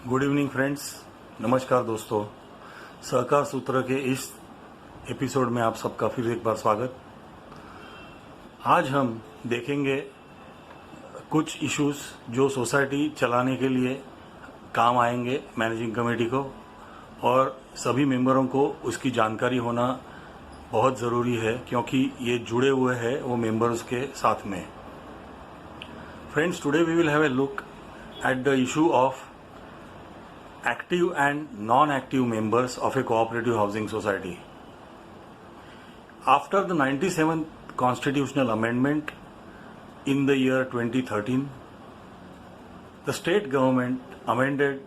Good evening friends, नमस्कार दोस्तों। सहकार सूत्र के इस एपिसोड में आप सबका फिर एक बार स्वागत। आज हम देखेंगे कुछ इश्यूज जो सोसाइटी चलाने के लिए काम आएंगे मैनेजिंग कमेटी को, और सभी मेंबरों को उसकी जानकारी होना बहुत ज़रूरी है क्योंकि ये जुड़े हुए हैं वो मेंबर्स के साथ में। Friends, today we will have a look at the issue of active and non-active members of a cooperative housing society. After the 97th constitutional amendment in the year 2013, the state government amended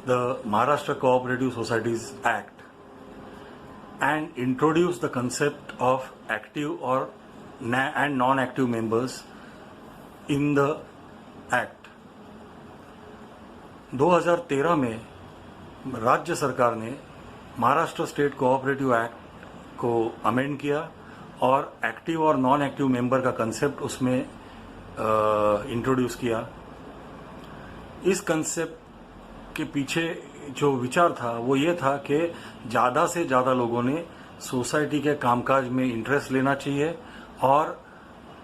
the Maharashtra Cooperative Societies Act and introduced the concept of active and non-active members in the act. 2013 में राज्य सरकार ने Maharashtra state cooperative act को amend किया और active और non active member का concept उसमें इंट्रोड्यूस किया। इस कंसेप्ट के पीछे जो विचार था वो ये था कि ज़्यादा से ज़्यादा लोगों ने सोसाइटी के कामकाज में इंटरेस्ट लेना चाहिए और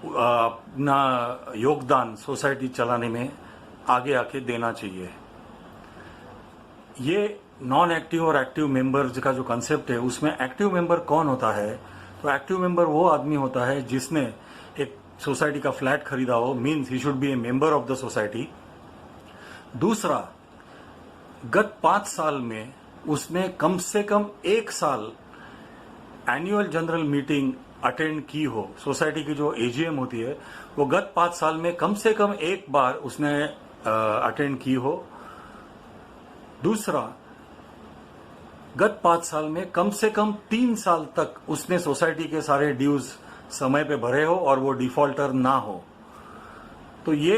अपना योगदान सोसाइटी चलाने में आगे आके देना चाहिए। ये नॉन एक्टिव और एक्टिव मेंबर्स का जो कंसेप्ट है उसमें एक्टिव मेंबर कौन होता है, तो एक्टिव मेंबर वो आदमी होता है जिसने एक सोसाइटी का फ्लैट खरीदा हो, means he should be A member of the society. दूसरा, गत 5 साल में उसने कम से कम 1 साल एनुअल जनरल मीटिंग अटेंड की हो। सोसाइटी की जो एजीएम होती है वो गत 5 साल में कम से कम 1 बार उसने अटेंड की हो। दूसरा, गत 5 साल में कम से कम 3 साल तक उसने सोसाइटी के सारे ड्यूज समय पे भरे हो और वो डिफॉल्टर ना हो। तो ये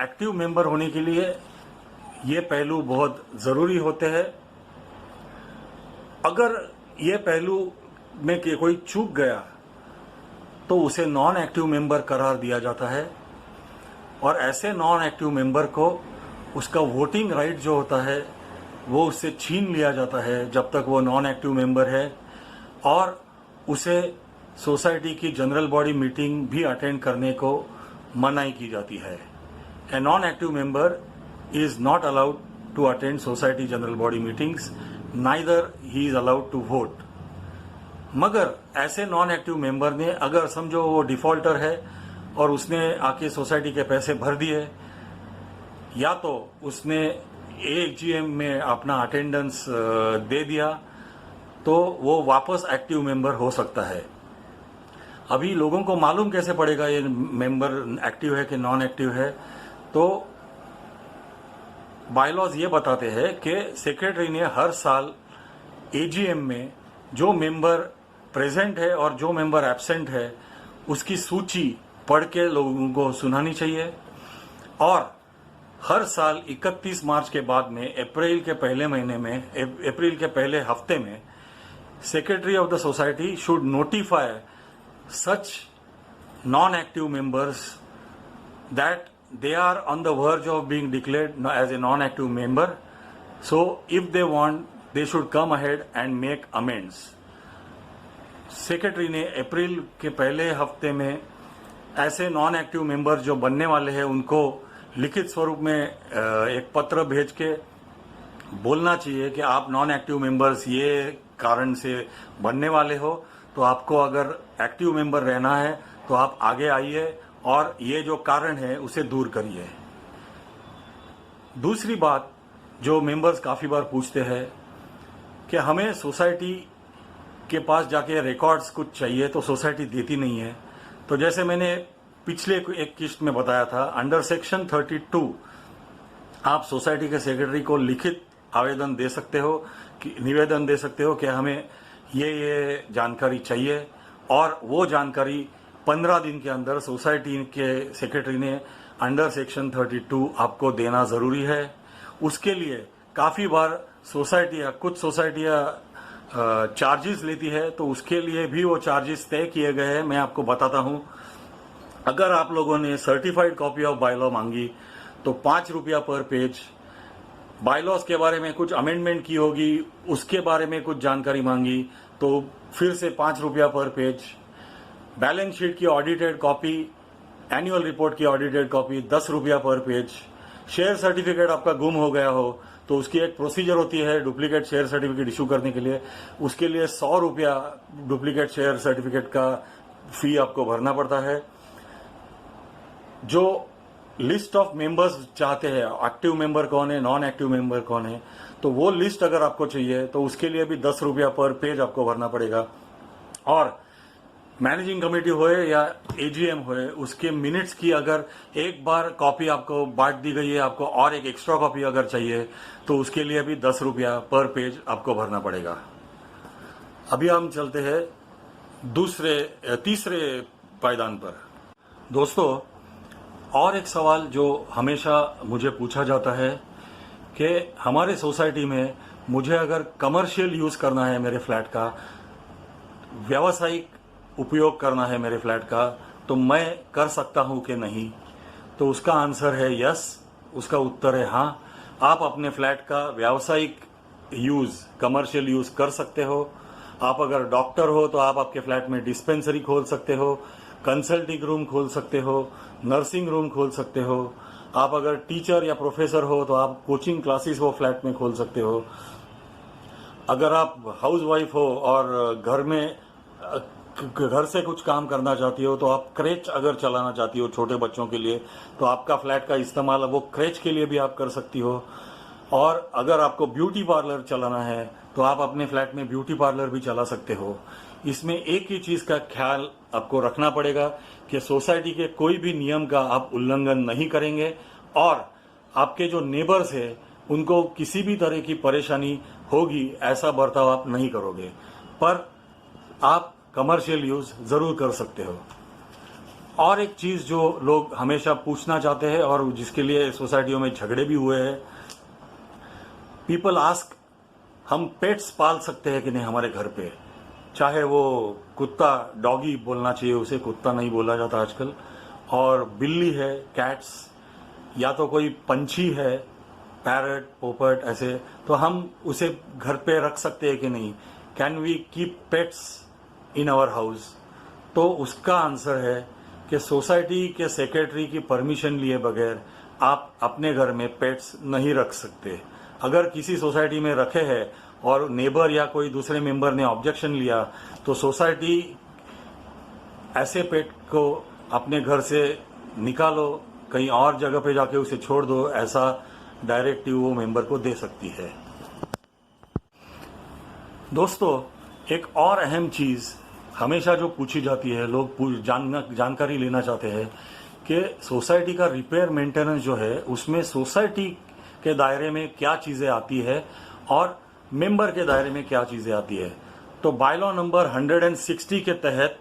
एक्टिव मेंबर होने के लिए ये पहलू बहुत जरूरी होते हैं। अगर ये पहलू में कोई चूक गया तो उसे नॉन एक्टिव मेंबर करार दिया जाता है और ऐसे नॉन एक्टिव मेंबर को उसका वोटिंग राइट जो होता है वो उससे छीन लिया जाता है जब तक वो नॉन एक्टिव मेंबर है, और उसे सोसाइटी की जनरल बॉडी मीटिंग भी अटेंड करने को मनाही की जाती है। A non active member is not allowed to attend society general body meetings, neither he is allowed to vote. मगर ऐसे नॉन एक्टिव मेंबर ने अगर समझो वो डिफॉल्टर है और उसने आके सोसाइटी के पैसे भर दिए या तो उसने एजीएम में अपना अटेंडेंस दे दिया, तो वो वापस एक्टिव मेंबर हो सकता है। अभी लोगों को मालूम कैसे पड़ेगा ये मेंबर एक्टिव है कि नॉन एक्टिव है? तो बायलॉज ये बताते हैं कि सेक्रेटरी ने हर साल एजीएम में जो मेंबर प्रेजेंट है और जो मेंबर एब्सेंट है उसकी सूची पढ़ के लोगों को सुनानी चाहिए, और हर साल 31 मार्च के बाद में अप्रैल के पहले हफ्ते में secretary of the society should notify such non active members that they are on the verge of being declared as a non-active member. So if they want, they should come ahead and make amends. Secretary ने अप्रैल के पहले हफ्ते में ऐसे non active member जो बनने वाले हैं उनको लिखित स्वरूप में एक पत्र भेज के बोलना चाहिए कि आप नॉन एक्टिव मेंबर्स ये कारण से बनने वाले हो, तो आपको अगर एक्टिव मेंबर रहना है तो आप आगे आइए और ये जो कारण है उसे दूर करिए। दूसरी बात जो मेंबर्स काफी बार पूछते हैं कि हमें सोसाइटी के पास जाके रिकॉर्ड्स कुछ चाहिए तो सोसाइटी देती नहीं है। तो जैसे मैंने पिछले एक किस्त में बताया था, अंडर सेक्शन 32 आप सोसाइटी के सेक्रेटरी को लिखित आवेदन दे सकते हो, निवेदन दे सकते हो कि हमें ये जानकारी चाहिए, और वो जानकारी 15 दिन के अंदर सोसाइटी के सेक्रेटरी ने अंडर सेक्शन 32 आपको देना जरूरी है। उसके लिए काफी बार कुछ सोसाइटियां चार्जेस लेती है, तो उसके लिए भी वो चार्जेस तय किए गए हैं। मैं आपको बताता हूं, अगर आप लोगों ने सर्टिफाइड कॉपी ऑफ बायलॉ मांगी तो 5 रुपया पर पेज बायलॉज के बारे में कुछ अमेंडमेंट की होगी, उसके बारे में कुछ जानकारी मांगी तो फिर से 5 रुपया पर पेज। बैलेंस शीट की ऑडिटेड कॉपी, एनुअल रिपोर्ट की ऑडिटेड कॉपी 10 रुपया पर पेज। शेयर सर्टिफिकेट आपका गुम हो गया हो तो उसकी एक प्रोसीजर होती है डुप्लीकेट शेयर सर्टिफिकेट इशू करने के लिए, उसके लिए 100 रुपया डुप्लीकेट शेयर सर्टिफिकेट का फी आपको भरना पड़ता है। जो लिस्ट ऑफ मेंबर्स चाहते हैं, एक्टिव मेंबर कौन है, नॉन एक्टिव मेंबर कौन है, तो वो लिस्ट अगर आपको चाहिए तो उसके लिए भी 10 रुपया पर पेज आपको भरना पड़ेगा। और मैनेजिंग कमेटी होए या एजीएम होए, उसके मिनट्स की अगर एक बार कॉपी आपको बांट दी गई है, आपको और एक एक्स्ट्रा कॉपी अगर चाहिए तो उसके लिए भी 10 रुपया पर पेज आपको भरना पड़ेगा। अभी हम चलते हैं तीसरे पायदान पर। दोस्तों, और एक सवाल जो हमेशा मुझे पूछा जाता है कि हमारे सोसाइटी में मुझे अगर कमर्शियल यूज करना है मेरे फ्लैट का, व्यावसायिक उपयोग करना है मेरे फ्लैट का, तो मैं कर सकता हूं कि नहीं? तो उसका आंसर है यस, उसका उत्तर है हाँ। आप अपने फ्लैट का व्यावसायिक यूज, कमर्शियल यूज कर सकते हो। आप अगर डॉक्टर हो तो आप आपके फ्लैट में डिस्पेंसरी खोल सकते हो, कंसल्टिंग रूम खोल सकते हो, नर्सिंग रूम खोल सकते हो। आप अगर टीचर या प्रोफेसर हो तो आप कोचिंग क्लासेस वो फ्लैट में खोल सकते हो। अगर आप हाउस वाइफ हो और घर से कुछ काम करना चाहती हो, तो आप क्रेच अगर चलाना चाहती हो छोटे बच्चों के लिए, तो आपका फ्लैट का इस्तेमाल वो क्रेच के लिए भी आप कर सकती हो। और अगर आपको ब्यूटी पार्लर चलाना है तो आप अपने फ्लैट में ब्यूटी पार्लर भी चला सकते हो। इसमें एक ही चीज का ख्याल आपको रखना पड़ेगा कि सोसाइटी के कोई भी नियम का आप उल्लंघन नहीं करेंगे और आपके जो नेबर्स है उनको किसी भी तरह की परेशानी होगी ऐसा बर्ताव आप नहीं करोगे। पर आप कमर्शियल यूज जरूर कर सकते हो। और एक चीज जो लोग हमेशा पूछना चाहते हैं और जिसके लिए सोसाइटियों में झगड़े भी हुए हैं, पीपल आस्क, हम पेट्स पाल सकते हैं कि नहीं हमारे घर पे? चाहे वो कुत्ता, डॉगी बोलना चाहिए उसे, कुत्ता नहीं बोला जाता आजकल, और बिल्ली है, कैट्स, या तो कोई पंछी है, पैरट, पोपट, ऐसे, तो हम उसे घर पे रख सकते हैं कि नहीं? Can we keep pets in our house? तो उसका आंसर है कि सोसाइटी के सेक्रेटरी की परमिशन लिए बगैर आप अपने घर में पेट्स नहीं रख सकते। अगर किसी सोसाइटी में रखे हैं और नेबर या कोई दूसरे मेंबर ने ऑब्जेक्शन लिया तो सोसाइटी ऐसे पेट को अपने घर से निकालो, कहीं और जगह पे जाके उसे छोड़ दो, ऐसा डायरेक्टिव वो मेंबर को दे सकती है। दोस्तों, एक और अहम चीज हमेशा जो पूछी जाती है, लोग जानकारी लेना चाहते हैं कि सोसाइटी का रिपेयर मेंटेनेंस जो है उसमें सोसाइटी के दायरे में क्या चीजें आती है और मेंबर के दायरे में क्या चीजें आती है। तो बायलॉ नंबर 160 के तहत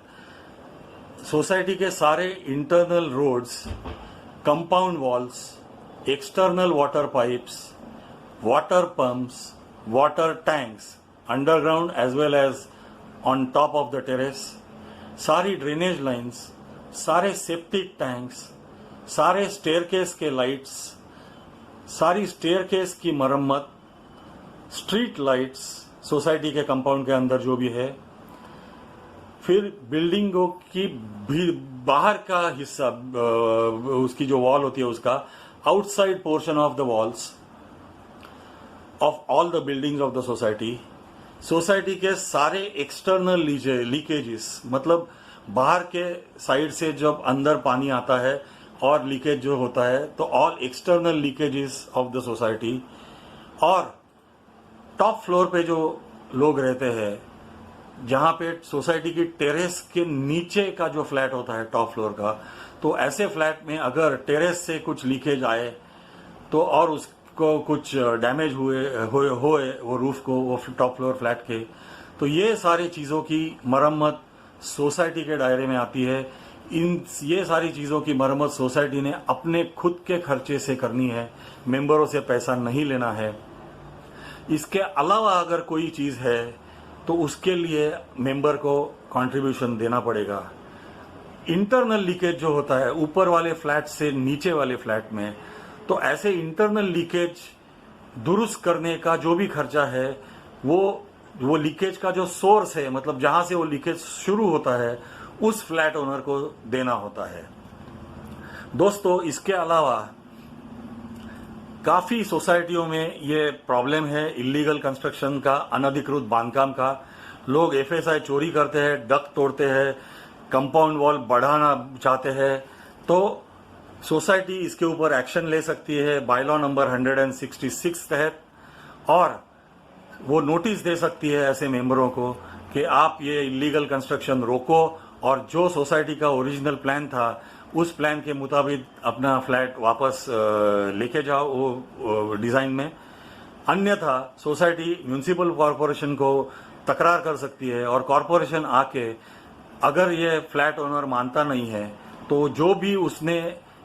सोसाइटी के सारे internal roads, compound walls, external water pipes, water pumps, water tanks underground as well as on top of the terrace, सारी ड्रेनेज लाइंस, सारे सेप्टिक टैंक्स, सारे स्टेयरकेस के लाइट्स, सारी स्टेयरकेस की मरम्मत, स्ट्रीट लाइट्स सोसाइटी के कंपाउंड के अंदर जो भी है, फिर बिल्डिंगों की भी बाहर का हिस्सा, उसकी जो वॉल होती है उसका outside portion of the walls of all the buildings of the society के सारे एक्सटर्नल लीकेजेस, मतलब बाहर के साइड से जब अंदर पानी आता है और लीकेज जो होता है, तो all external leakages of the society. और टॉप फ्लोर पे जो लोग रहते हैं, जहां पे सोसाइटी की टेरेस के नीचे का जो फ्लैट होता है टॉप फ्लोर का, तो ऐसे फ्लैट में अगर टेरेस से कुछ लीकेज आए तो और उसको कुछ डैमेज हुए वो रूफ को, वो टॉप फ्लोर फ्लैट के, तो ये सारी चीजों की मरम्मत सोसाइटी के दायरे में आती है। ये सारी चीजों की मरम्मत सोसाइटी ने अपने खुद के खर्चे से करनी है, मेंबरों से पैसा नहीं लेना है। इसके अलावा अगर कोई चीज है तो उसके लिए मेंबर को कंट्रीब्यूशन देना पड़ेगा। इंटरनल लीकेज जो होता है ऊपर वाले फ्लैट से नीचे वाले फ्लैट में, तो ऐसे इंटरनल लीकेज दुरुस्त करने का जो भी खर्चा है वो लीकेज का जो सोर्स है, मतलब जहां से वो लीकेज शुरू होता है, उस फ्लैट ओनर को देना होता है। दोस्तों, इसके अलावा काफी सोसाइटियों में ये प्रॉब्लम है इलीगल कंस्ट्रक्शन का, अनधिकृत बांधकाम का। लोग एफएसआई चोरी करते हैं, डक तोड़ते हैं, कंपाउंड वॉल बढ़ाना चाहते हैं, तो सोसाइटी इसके ऊपर एक्शन ले सकती है बायलॉ नंबर 166 तहत, और वो नोटिस दे सकती है ऐसे मेंबरों को कि आप ये इलीगल कंस्ट्रक्शन रोको और जो सोसाइटी का ओरिजिनल प्लान था उस प्लान के मुताबिक अपना फ्लैट वापस लेके जाओ वो डिजाइन में। अन्यथा सोसाइटी म्यूनिसिपल कॉरपोरेशन को तकरार कर सकती है, और कॉरपोरेशन आके अगर ये फ्लैट ओनर मानता नहीं है तो जो भी उसने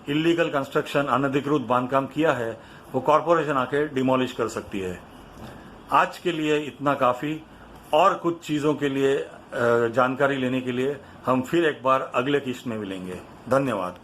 इलीगल कंस्ट्रक्शन, अनधिकृत बांधकाम किया है, वो कॉरपोरेशन आके डिमोलिश कर सकती है। आज के लिए इतना काफी, और कुछ चीजों के लिए जानकारी लेने के लिए हम फिर एक बार अगले किस्त में मिलेंगे। धन्यवाद।